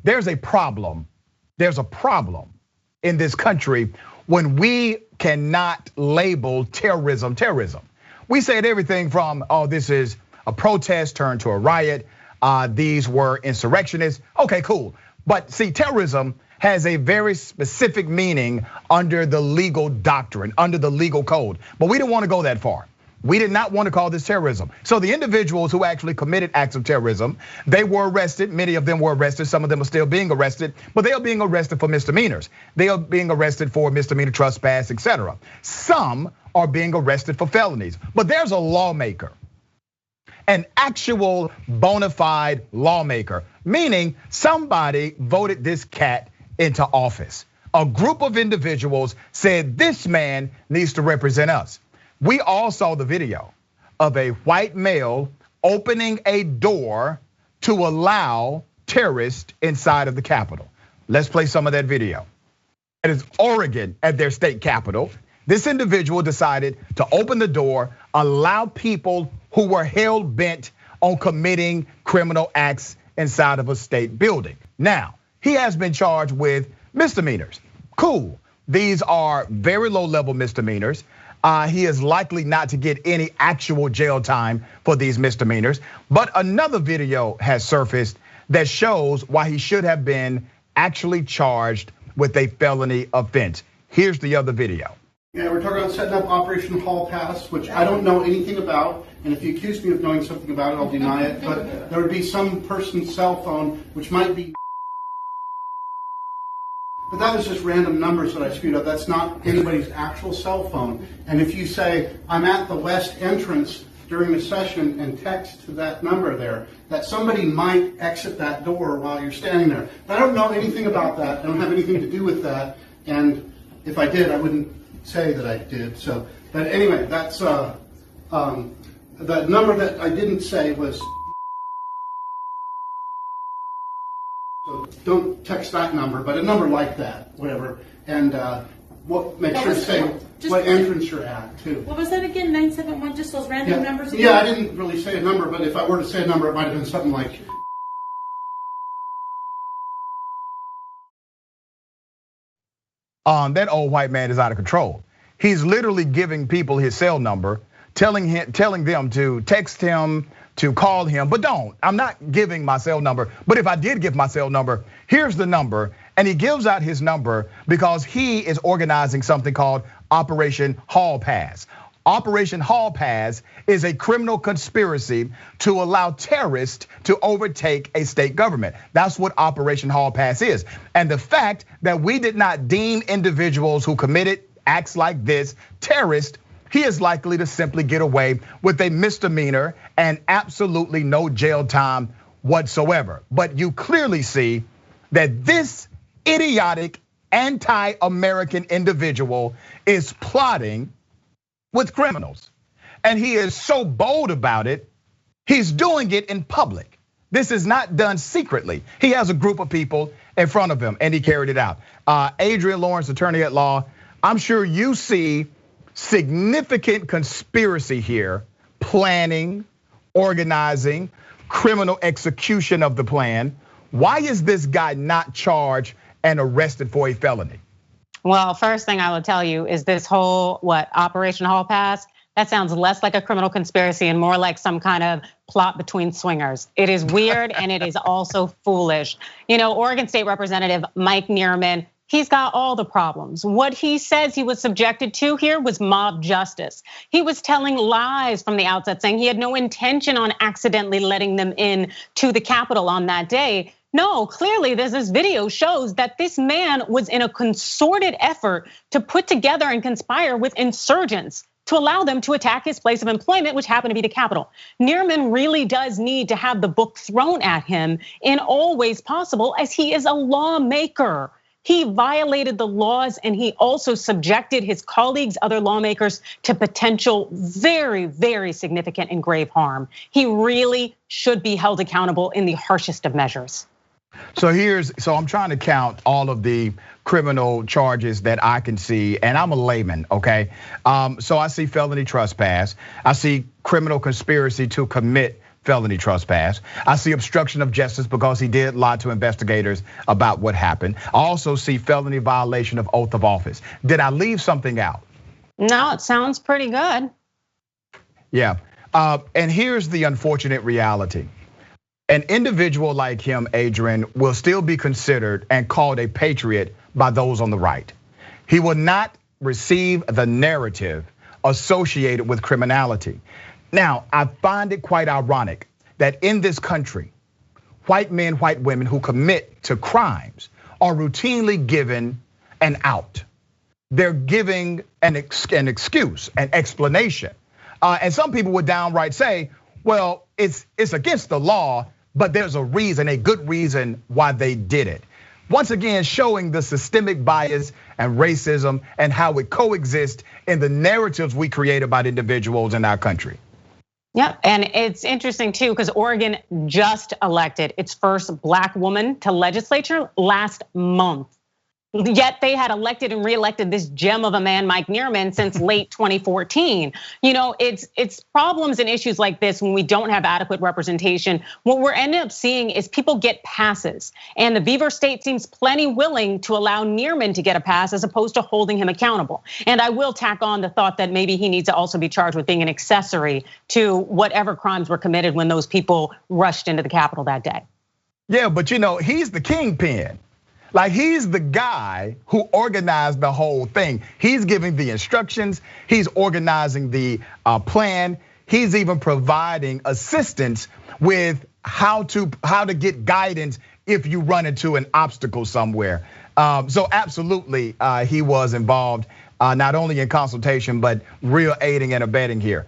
there's a problem. There's a problem in this country when we cannot label terrorism. We said everything from, oh, this is a protest turned to a riot. These were insurrectionists. Okay, cool. But see, terrorism has a very specific meaning under the legal doctrine, under the legal code. But we didn't want to go that far. We did not want to call this terrorism. So the individuals who actually committed acts of terrorism, they were arrested. Many of them were arrested. Some of them are still being arrested, but they are being arrested for misdemeanors. They are being arrested for misdemeanor trespass, etc. Some are being arrested for felonies. But there's a lawmaker, an actual bona fide lawmaker, meaning somebody voted this cat into office. A group of individuals said this man needs to represent us. We all saw the video of a white male opening a door to allow terrorists inside of the Capitol. Let's play some of that video. It is Oregon at their state capitol. This individual decided to open the door, allow people who were hell bent on committing criminal acts inside of a state building. Now, he has been charged with misdemeanors. Cool. These are very low level misdemeanors. He is likely not to get any actual jail time for these misdemeanors. But another video has surfaced that shows why he should have been actually charged with a felony offense. Here's the other video. Yeah, we're talking about setting up Operation Hall Pass, which I don't know anything about. And if you accuse me of knowing something about it, I'll deny it. But there would be some person's cell phone, which might be. But that was just random numbers that I screwed up. That's not anybody's actual cell phone. And if you say, I'm at the west entrance during the session and text to that number there, that somebody might exit that door while you're standing there. I don't know anything about that. I don't have anything to do with that. And if I did, I wouldn't say that I did. So, but anyway, that's the number that I didn't say was. So don't text that number, but a number like that, whatever. And make sure to say what entrance you're at too. What was that again? 971, just those random numbers again? Yeah, I didn't really say a number, but if I were to say a number, it might have been something like. That old white man is out of control. He's literally giving people his cell number, telling them to text him, to call him, but don't. I'm not giving my cell number, but if I did give my cell number, here's the number. And he gives out his number because he is organizing something called Operation Hall Pass. Operation Hall Pass is a criminal conspiracy to allow terrorists to overtake a state government. That's what Operation Hall Pass is. And the fact that we did not deem individuals who committed acts like this terrorists, he is likely to simply get away with a misdemeanor and absolutely no jail time whatsoever. But you clearly see that this idiotic anti-American individual is plotting with criminals. And he is so bold about it, he's doing it in public. This is not done secretly. He has a group of people in front of him and he carried it out. Adrienne Lawrence, attorney at law, I'm sure you see significant conspiracy here, planning, organizing, criminal execution of the plan. Why is this guy not charged and arrested for a felony? Well, first thing I will tell you is this whole, Operation Hall Pass, that sounds less like a criminal conspiracy and more like some kind of plot between swingers. It is weird and it is also foolish. Oregon State Representative Mike Nearman, he's got all the problems. What he says he was subjected to here was mob justice. He was telling lies from the outset, saying he had no intention on accidentally letting them in to the Capitol on that day. No, clearly this video shows that this man was in a concerted effort to put together and conspire with insurgents to allow them to attack his place of employment, which happened to be the Capitol. Nearman really does need to have the book thrown at him in all ways possible, as he is a lawmaker. He violated the laws and he also subjected his colleagues, other lawmakers, to potential very, very significant and grave harm. He really should be held accountable in the harshest of measures. So I'm trying to count all of the criminal charges that I can see, and I'm a layman, okay? So I see felony trespass, I see criminal conspiracy to commit felony trespass. I see obstruction of justice because he did lie to investigators about what happened. I also see felony violation of oath of office. Did I leave something out? No, it sounds pretty good. Yeah, and here's the unfortunate reality. An individual like him, Adrienne, will still be considered and called a patriot by those on the right. He will not receive the narrative associated with criminality. Now, I find it quite ironic that in this country, white men, white women who commit to crimes are routinely given an out. They're giving an excuse, an explanation. And some people would downright say, well, it's against the law, but there's a reason, a good reason why they did it. Once again, showing the systemic bias and racism and how it coexists in the narratives we create about individuals in our country. Yeah, and it's interesting too, because Oregon just elected its first Black woman to legislature last month. Yet they had elected and reelected this gem of a man, Mike Nearman, since late 2014. It's problems and issues like this when we don't have adequate representation. What we're ending up seeing is people get passes, and the Beaver State seems plenty willing to allow Nearman to get a pass as opposed to holding him accountable. And I will tack on the thought that maybe he needs to also be charged with being an accessory to whatever crimes were committed when those people rushed into the Capitol that day. Yeah, but he's the kingpin. Like, he's the guy who organized the whole thing. He's giving the instructions, he's organizing the plan. He's even providing assistance with how to get guidance if you run into an obstacle somewhere. So absolutely, he was involved not only in consultation, but real aiding and abetting here.